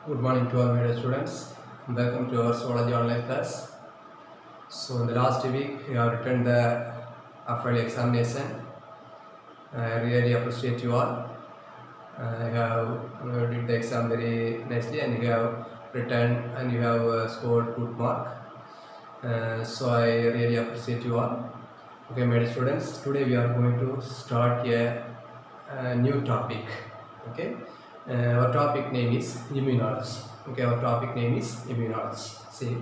Good morning to all my dear students. Welcome to our Zoology online class. So in the last week we have written the half-yearly examination. I really appreciate you all. You have did the exam very nicely and you have written and you have scored good mark. So I really appreciate you all. Okay, my dear students. Today we are going to start a new topic. Okay, our topic name is immunology. Okay, our topic name is immunology. See,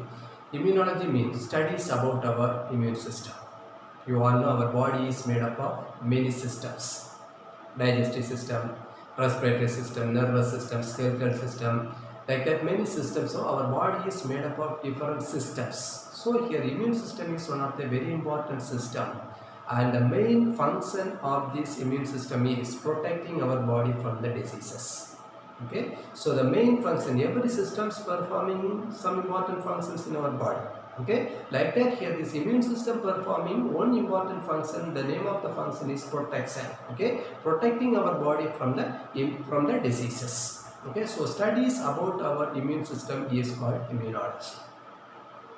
immunology means studies about our immune system. You all know our body is made up of many systems: digestive system, respiratory system, nervous system, skeletal system, like that many systems. So our body is made up of different systems. So here immune system is one of the very important system, and the main function of this immune system is protecting our body from the diseases. Okay, so the main function, every system is performing some important functions in our body. Okay, like that here this immune system performing one important function. The name of the function is protection. Okay, protecting our body from the diseases. Okay, so studies about our immune system is called immunology.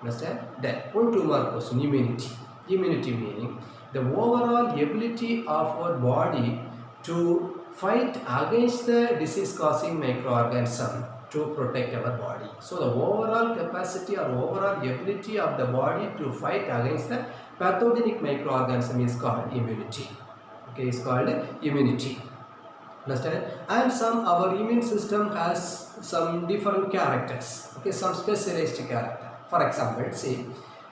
Understand? Then two more question: immunity. Immunity meaning the overall ability of our body to fight against the disease causing microorganism to protect our body. So the overall capacity or overall ability of the body to fight against the pathogenic microorganism is called immunity. Okay, it's called immunity. Understand? And our immune system has some different characters. Okay, some specialized character. For example, say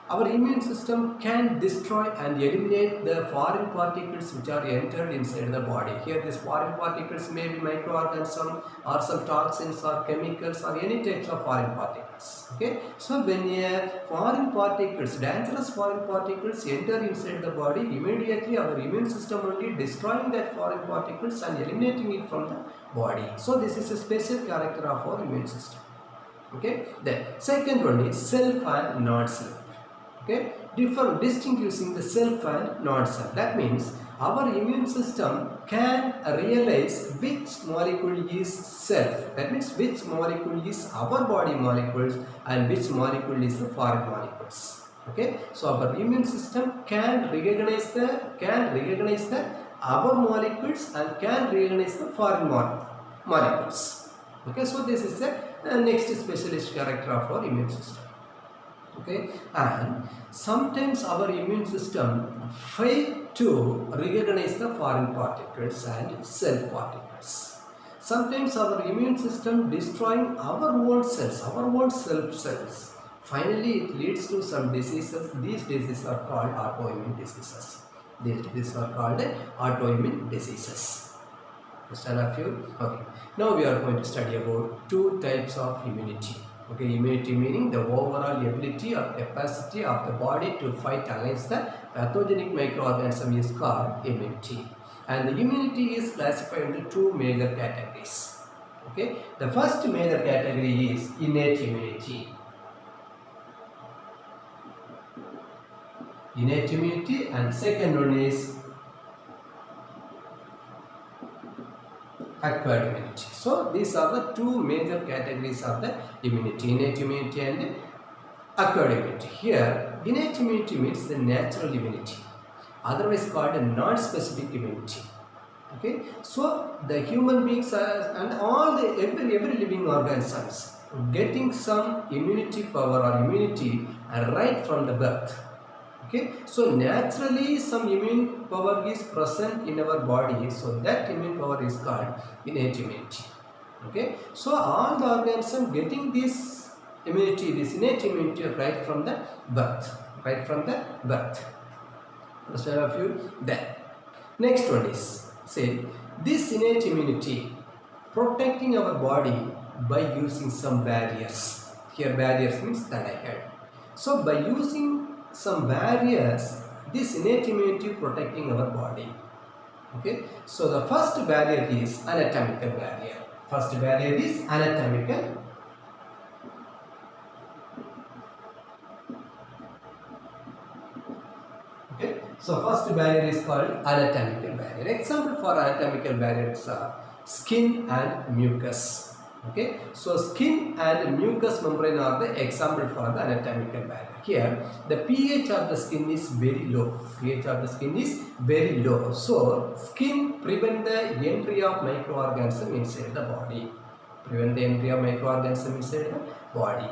our immune system can destroy and eliminate the foreign particles which are entered inside the body. Here these foreign particles may be microorganisms or some toxins or chemicals or any types of foreign particles. Okay, so when foreign particles, dangerous foreign particles enter inside the body, immediately our immune system only destroying that foreign particles and eliminating it from the body. So this is a special character of our immune system. Okay, then second one is self and non-self. Okay, distinguishing the self and non-self. That means our immune system can realize which molecule is self. That means which molecule is our body molecules and which molecule is the foreign molecules. Okay, so our immune system can recognize the our molecules and can recognize the foreign molecules. Okay, so this is the next specialist character of our immune system. Okay, and sometimes our immune system fail to recognize the foreign particles and self particles. Sometimes our immune system destroying our own cells, our own self cells. Finally, it leads to some diseases. These diseases are called autoimmune diseases. These diseases are called autoimmune diseases. Understand a few? Okay. Now we are going to study about two types of immunity. Okay, immunity meaning the overall ability or capacity of the body to fight against the pathogenic microorganism is called immunity. And the immunity is classified into two major categories. Okay, the first major category is innate immunity. Innate immunity, and second one is acquired immunity. So these are the two major categories of the immunity: innate immunity and acquired immunity. Here innate immunity means the natural immunity, otherwise called a non-specific immunity. Okay, so the human beings and all the every living organisms getting some immunity power or immunity right from the birth. Okay, so naturally some immune power is present in our body, so that immune power is called innate immunity. Okay, so all the organisms getting this immunity, this innate immunity right from the birth, Understand of you? Then next one is, say, this innate immunity protecting our body by using some barriers. Here barriers means that I had. So by using some barriers, this innate immunity protecting our body. Okay, so the first barrier is anatomical barrier. First barrier is anatomical. Okay, so first barrier is called anatomical barrier. Example for anatomical barriers are skin and mucus. Okay, so skin and mucous membrane are the example for the anatomical barrier. Here, the pH of the skin is very low. pH of the skin is very low. So, skin prevent the entry of microorganism inside the body. Prevent the entry of microorganism inside the body.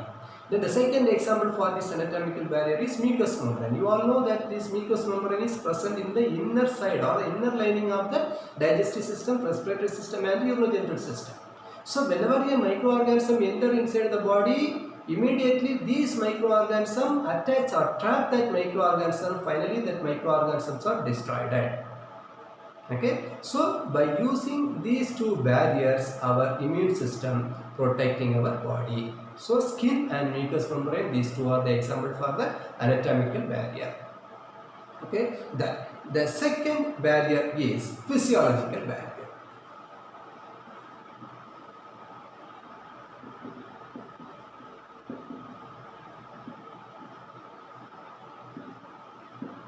Then the second example for this anatomical barrier is mucous membrane. You all know that this mucous membrane is present in the inner side or the inner lining of the digestive system, respiratory system and urogenital system. So whenever a microorganism enter inside the body, immediately these microorganisms attach or trap that microorganism. Finally, that microorganisms are destroyed. Okay, so by using these two barriers, our immune system protecting our body. So skin and mucous membrane, these two are the example for the anatomical barrier. Okay, the second barrier is physiological barrier.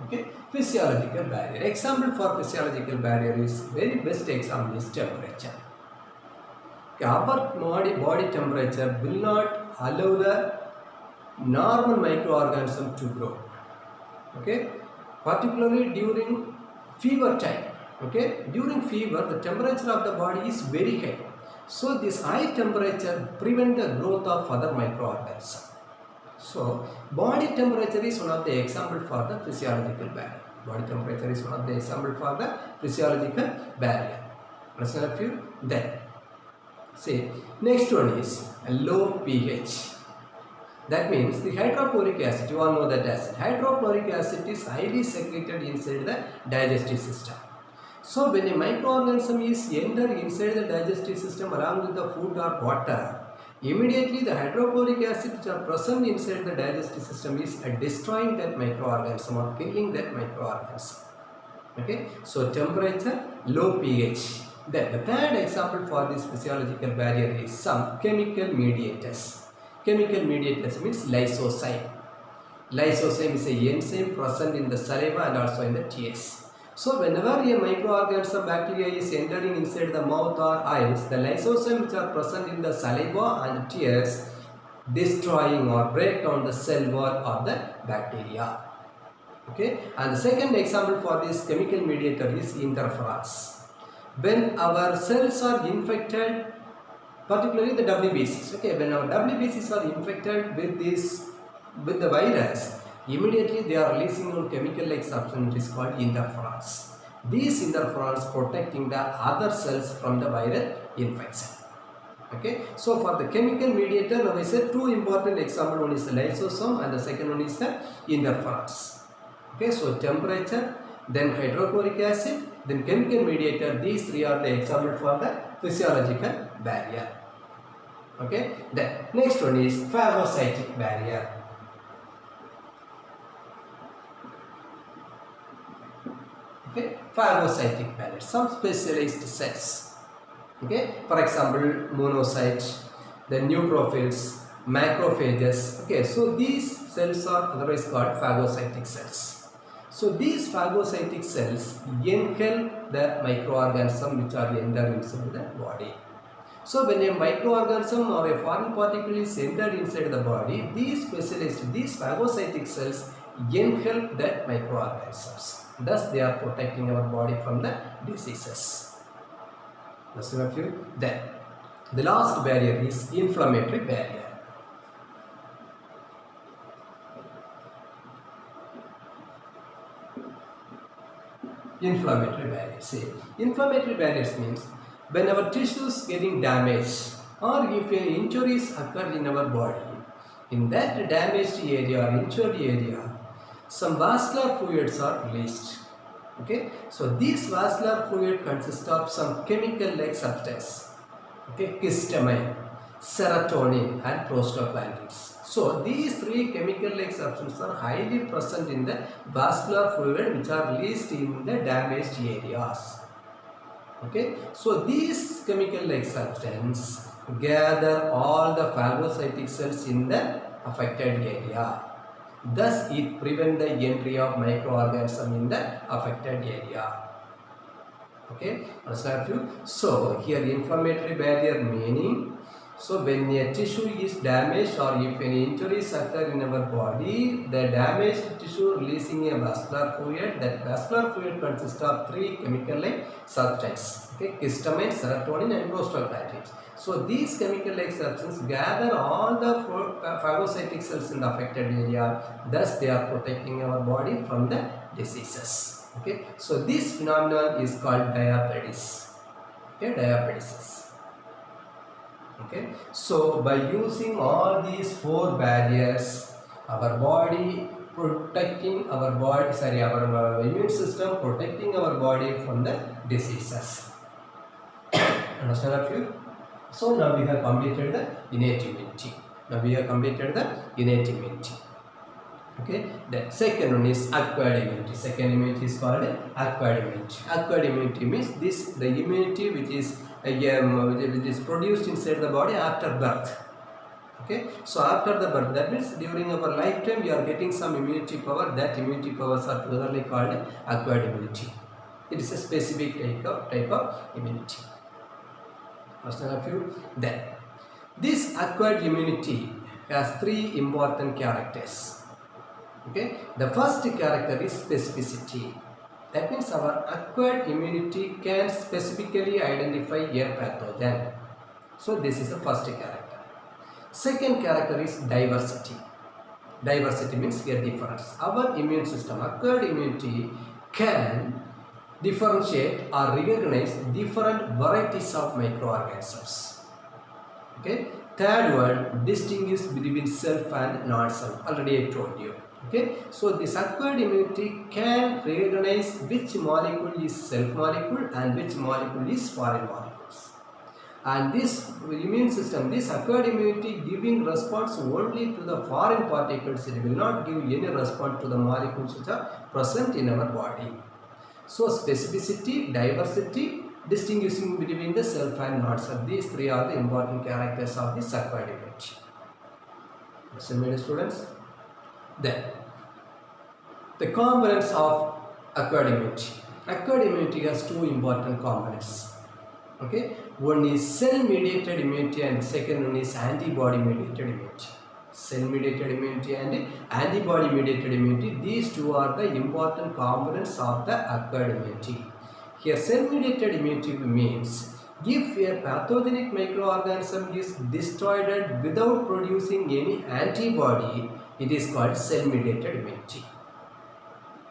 Okay, physiological barrier. Example for physiological barrier is very best example is temperature. Okay, our body temperature will not allow the normal microorganism to grow. Okay, particularly during fever time. Okay, during fever the temperature of the body is very high. So this high temperature prevent the growth of other microorganisms. So, body temperature is one of the example for the physiological barrier. Body temperature is one of the example for the physiological barrier. Understand a few? Then, see, next one is a low pH. That means the hydrochloric acid, you all know that acid. Hydrochloric acid is highly secreted inside the digestive system. So, when a microorganism is entered inside the digestive system along with the food or water, immediately the hydrochloric acid which are present inside the digestive system is destroying that microorganism or killing that microorganism. Okay, so temperature, low pH. Then the third example for this physiological barrier is some chemical mediators. Chemical mediators means lysozyme. Lysozyme is a enzyme present in the saliva and also in the tears. So whenever a microorganism bacteria is entering inside the mouth or eyes, the lysozymes which are present in the saliva and tears destroying or break down the cell wall of the bacteria. Okay, and the second example for this chemical mediator is interferons. When our cells are infected, particularly the WBCs, okay, when our WBCs are infected with the virus, immediately they are releasing a chemical like substance which is called interferons. These interferons protecting the other cells from the viral infection. Okay, so for the chemical mediator, now I said two important examples. One is the lysosome and the second one is the interferons. Okay, so temperature, then hydrochloric acid, then chemical mediator. These three are the examples for the physiological barrier. Okay, then next one is phagocytic barrier. Okay, phagocytic barrier, some specialized cells. Okay, for example, monocytes, then neutrophils, macrophages. Okay, so these cells are otherwise called phagocytic cells. So these phagocytic cells help the microorganism which are entered inside the body. So when a microorganism or a foreign particle is entered inside the body, these phagocytic cells help that microorganisms. Thus, they are protecting our body from the diseases. That's a few. Then, the last barrier is inflammatory barrier. Inflammatory barrier. See, inflammatory barriers means when our tissues getting damaged or if any injuries occur in our body, in that damaged area or injured area, some vascular fluids are released. Okay, so this vascular fluid consists of some chemical like substance. Okay, histamine, serotonin and prostaglandins. So these three chemical like substances are highly present in the vascular fluid which are released in the damaged areas. Okay, so these chemical like substance gather all the phagocytic cells in the affected area. Thus, it prevents the entry of microorganism in the affected area. Okay, understand you? So here inflammatory barrier meaning So when a tissue is damaged or if any injuries occur in our body, the damaged tissue releasing a vascular fluid. That vascular fluid consists of three chemical-like substances, okay, histamine, serotonin and prostaglandins. So these chemical-like substances gather all the phagocytic cells in the affected area. Thus they are protecting our body from the diseases. Okay, so this phenomenon is called diabetes. Okay, diabetes. Okay, so by using all these four barriers, our body protecting our body, our immune system protecting our body from the diseases. Understand of you? So now we have completed the innate immunity. Okay, the second one is acquired immunity. Second immunity is called acquired immunity. Acquired immunity means the immunity which is produced inside the body after birth. Okay, so after the birth, that means during our lifetime we are getting some immunity power. That immunity powers are together called acquired immunity. It is a specific type of immunity. Understand of you? Then this acquired immunity has three important characters. Okay, the first character is specificity. That means our acquired immunity can specifically identify a pathogen. So this is the first character. Second character is diversity. Diversity means a difference. Our immune system, acquired immunity, can differentiate or recognize different varieties of microorganisms. Okay. Third one, distinguish between self and non-self. Already I told you. Okay, so this acquired immunity can recognize which molecule is self molecule and which molecule is foreign molecules. And this immune system, this acquired immunity giving response only to the foreign particles. It will not give any response to the molecules which are present in our body. So specificity, diversity, distinguishing between the self and non-self. These three are the important characters of this acquired immunity. Listen, my students. Then, the components of acquired immunity. Acquired immunity has two important components. Okay, one is cell-mediated immunity and second one is antibody-mediated immunity. Cell-mediated immunity and antibody-mediated immunity. These two are the important components of the acquired immunity. Here, cell-mediated immunity means if a pathogenic microorganism is destroyed without producing any antibody, it is called cell-mediated immunity.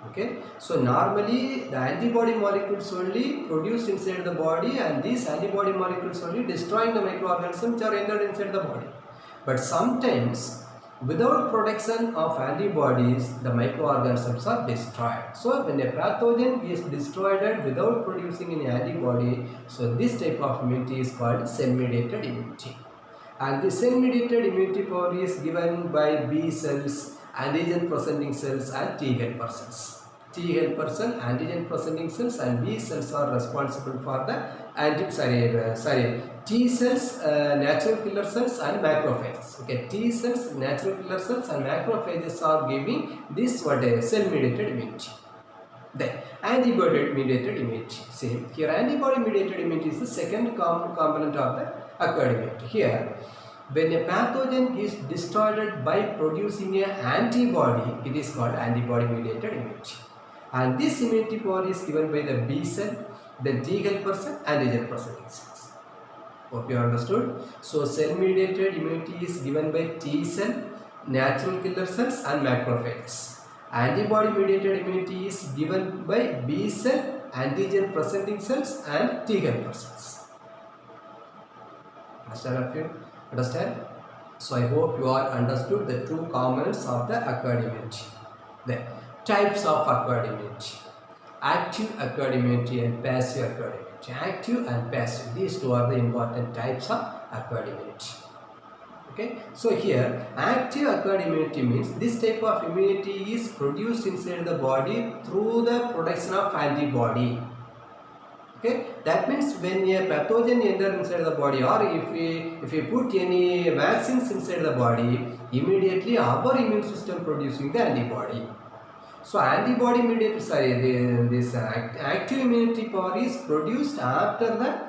Okay, so normally the antibody molecules only produced inside the body and these antibody molecules only destroying the microorganisms which are entered inside the body. But sometimes without production of antibodies, the microorganisms are destroyed. So when a pathogen is destroyed without producing any antibody, so this type of immunity is called cell-mediated immunity. And the cell-mediated immunity power is given by B cells, antigen presenting cells and T helper cells. T helper cell, antigen presenting cells and B cells are responsible for the T cells, natural killer cells and macrophages. Okay, T cells, natural killer cells and macrophages are giving this cell-mediated immunity. Then antibody-mediated immunity. See here, antibody-mediated immunity is the second component of the acquired immunity. Here, when a pathogen is destroyed by producing an antibody, it is called antibody-mediated immunity. And this immunity power is given by the B cell, then T helper cell, antigen presenting cells. Hope you understood. So cell-mediated immunity is given by T cell, natural killer cells and macrophages. Antibody-mediated immunity is given by B cell, antigen presenting cells and T helper cells. Understand? So I hope you all understood the two components of the acquired immunity. Then types of acquired immunity. Active acquired immunity and passive acquired immunity. Active and passive. These two are the important types of acquired immunity. Okay. So here active acquired immunity means this type of immunity is produced inside the body through the production of antibody. Okay, that means when a pathogen enters inside the body or if we put any vaccines inside the body, immediately our immune system producing the antibody. So antibody mediated, this active immunity power is produced after the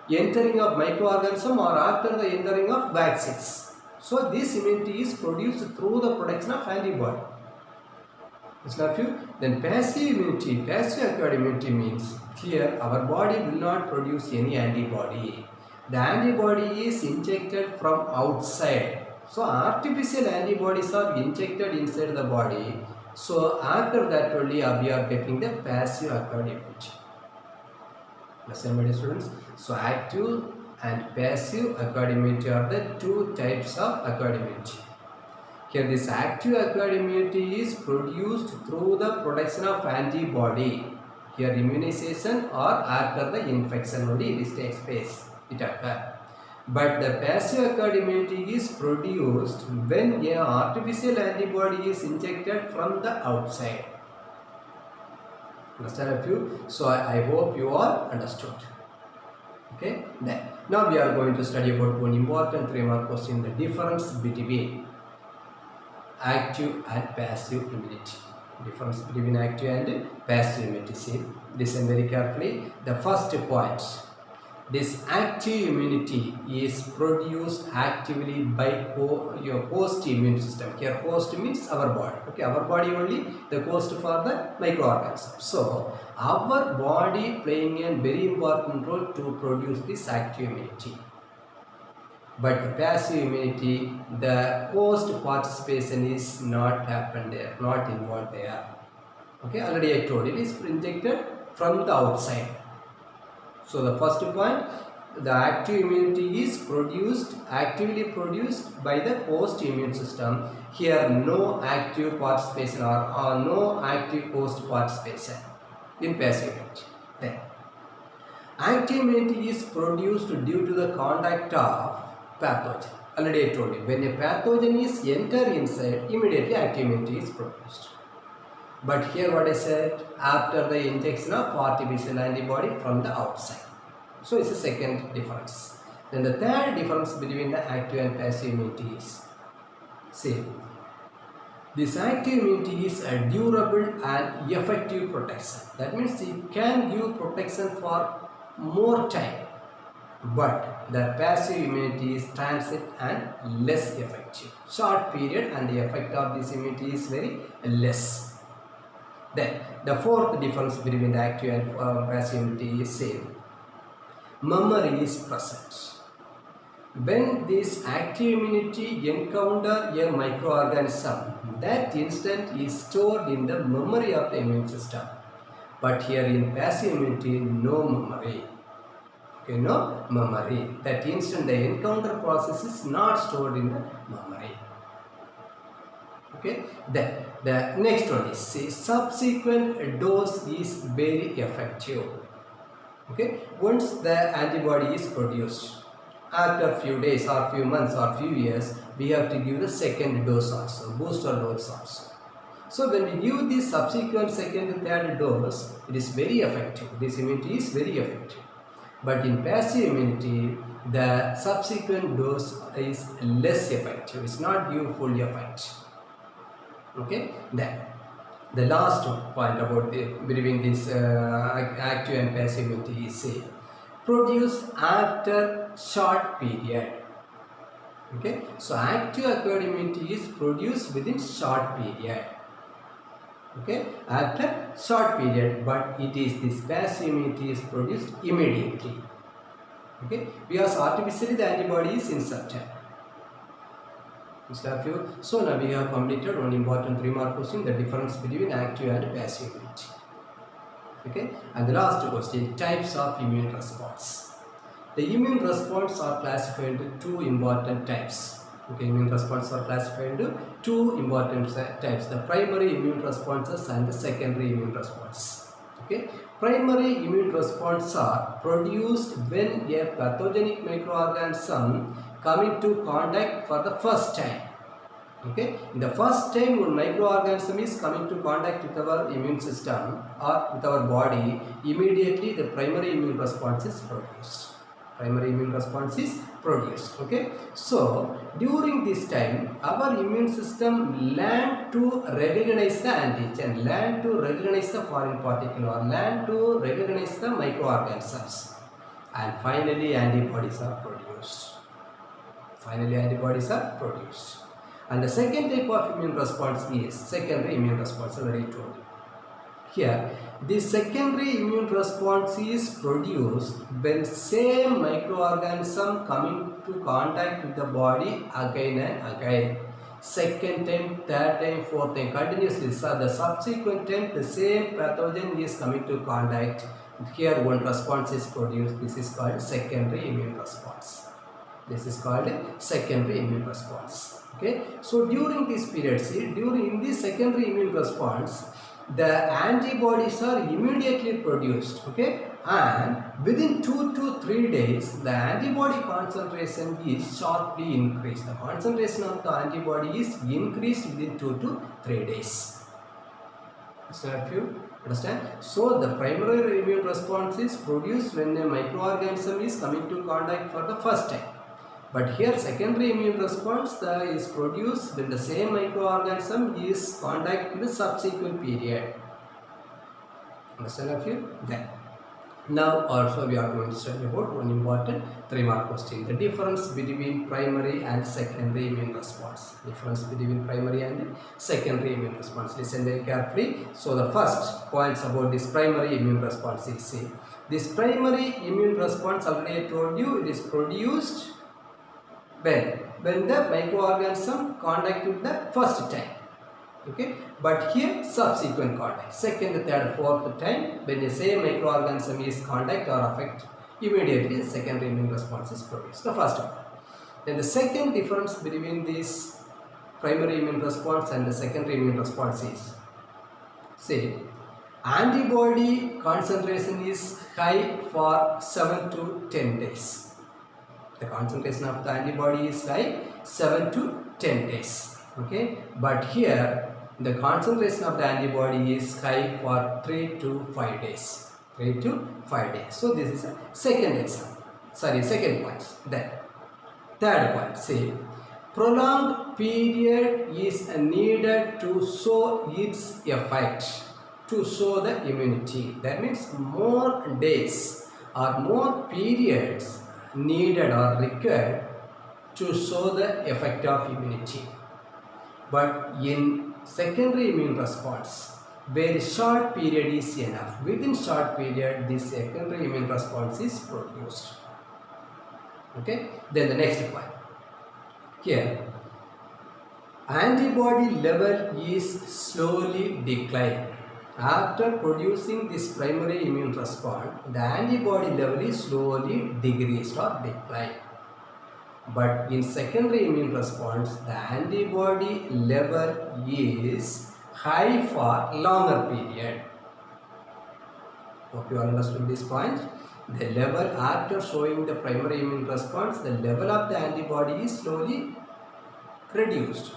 entering of microorganism or after the entering of vaccines. So this immunity is produced through the production of antibody. Then passive immunity, passive acquired immunity means here our body will not produce any antibody. The antibody is injected from outside. So artificial antibodies are injected inside the body. So after that only we are getting the passive acquired immunity. Understand, my dear students? So active and passive acquired immunity are the two types of acquired immunity. Here this active acquired immunity is produced through the production of antibody. Here immunization or after the infection only it takes place. It occurs. But the passive acquired immunity is produced when an artificial antibody is injected from the outside. Understand a few? So I hope you all understood. Okay. Then now we are going to study about one important 3-mark question: the difference between active and passive immunity. Difference between active and passive immunity. See, listen very carefully. The first point: this active immunity is produced actively by your host immune system. Here host means our body. Okay, our body only the host for the microorganisms. So our body playing a very important role to produce this active immunity. But the passive immunity, the host participation is not happened there, not involved there. Okay, already I told it is injected from the outside. So the first point, the active immunity is actively produced by the host immune system. Here no active participation or no active host participation in passive immunity. Then active immunity is produced due to the contact of pathogen. Already I told you, when a pathogen is entered inside, immediately active immunity is produced. But here what I said, after the injection of artificial antibody from the outside. So it's a second difference. Then the third difference between the active and passive immunity is, see, this active immunity is a durable and effective protection. That means it can give protection for more time. But the passive immunity is transient and less effective. Short period and the effect of this immunity is very less. Then the fourth difference between the active and passive immunity is same. Memory is present. When this active immunity encounter a microorganism, that instant is stored in the memory of the immune system. But here in passive immunity, no memory. Okay, no memory. That instant the encounter process is not stored in the memory. Okay, then the next one is, say, subsequent dose is very effective. Okay, once the antibody is produced, after a few days or few months or few years, we have to give the second dose also, booster dose also. So when we give the subsequent second and third dose, it is very effective. This immunity is very effective. But in passive immunity, the subsequent dose is less effective. It's not give full effect. Okay, then the last point about between this active and passive immunity is, say, produced after short period. Okay, so active acquired immunity is produced within short period. Okay, after short period, but it is this passive immunity is produced immediately. Okay, because artificially the antibody is inserted. So now we have completed one important 3-mark question: the difference between active and passive immunity. Okay, and the last question: types of immune response. The immune response are classified into two important types. Okay, immune response are classified into two important types: the primary immune responses and the secondary immune response. Okay, primary immune response are produced when a pathogenic microorganism come into contact for the first time. Okay, in the first time when microorganism is coming to contact with our immune system or with our body, immediately the primary immune response is produced. Primary immune response is produced. Okay, so during this time our immune system learn to recognize the antigen, learn to recognize the foreign particle, or learn to recognize the microorganisms. and finally antibodies are produced. Finally antibodies are produced. And the second type of immune response is secondary immune response, already told you. Here, the secondary immune response is produced when same microorganism coming to contact with the body again and again. Second time, third time, fourth time, continuously. So the subsequent time, the same pathogen is coming to contact. Here one response is produced. This is called secondary immune response. This is called secondary immune response. Okay. So during this period, see, during this secondary immune response, the antibodies are immediately produced, okay, and within 2 to 3 days the antibody concentration is sharply increased. The concentration of the antibody is increased within 2 to 3 days. Understand? So the primary immune response is produced when a microorganism is coming to contact for the first time. But here secondary immune response is produced when the same microorganism is contact in the subsequent period. Understand of you? Then. Now also we are going to study about one important 3-mark question. The difference between primary and secondary immune response. Difference between primary and secondary immune response. Listen very carefully. So the first points about this primary immune response is, see, this primary immune response, already I told you, it is produced when the microorganism contact with the first time, okay, but here subsequent contact, second, third, fourth time, when the same microorganism is contact or affect, immediately the secondary immune response is produced, the first one. Then the second difference between this primary immune response and the secondary immune response is, say, antibody concentration is high for 7 to 10 days. The concentration of the antibody is like 7 to 10 days, okay, but here the concentration of the antibody is high for 3 to 5 days. 3 to 5 days. So this is a second point. Then third point, say, prolonged period is needed to show its effect, to show the immunity. That means more days or more periods needed or required to show the effect of immunity. But in secondary immune response, very short period is enough. Within short period, this secondary immune response is produced. Okay. Then the next point. Here, antibody level is slowly declining. After producing this primary immune response, the antibody level is slowly decreased or declined. But in secondary immune response, the antibody level is high for longer period. Hope you understood this point. The level after showing the primary immune response, the level of the antibody is slowly reduced.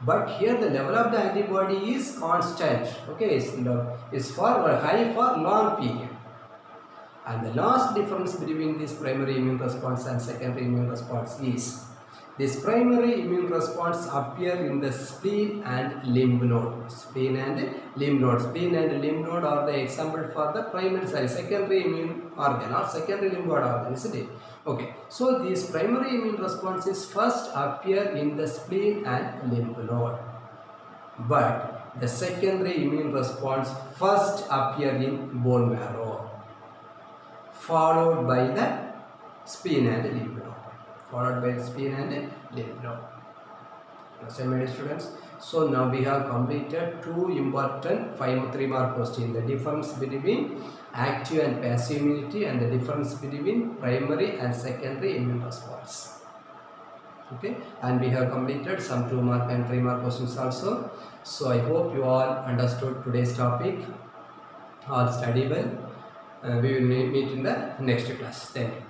But here the level of the antibody is constant. Okay, it's for high for long period. And the last difference between this primary immune response and secondary immune response is, this primary immune response appear in the spleen and lymph node. Spleen and lymph node. Spleen and lymph node are the example for the secondary immune organ or secondary lymph node organ, isn't it? Okay, so these primary immune responses first appear in the spleen and lymph node, but the secondary immune response first appear in bone marrow, followed by the spleen and lymph node. Followed by the spleen and lymph node. Understand, my dear students? So now we have completed two important 3-mark questions: the difference between active and passive immunity and the difference between primary and secondary immune response. Okay, and we have completed some 2-mark and 3-mark questions also. So I hope you all understood today's topic, all study well. We will meet in the next class. Thank you.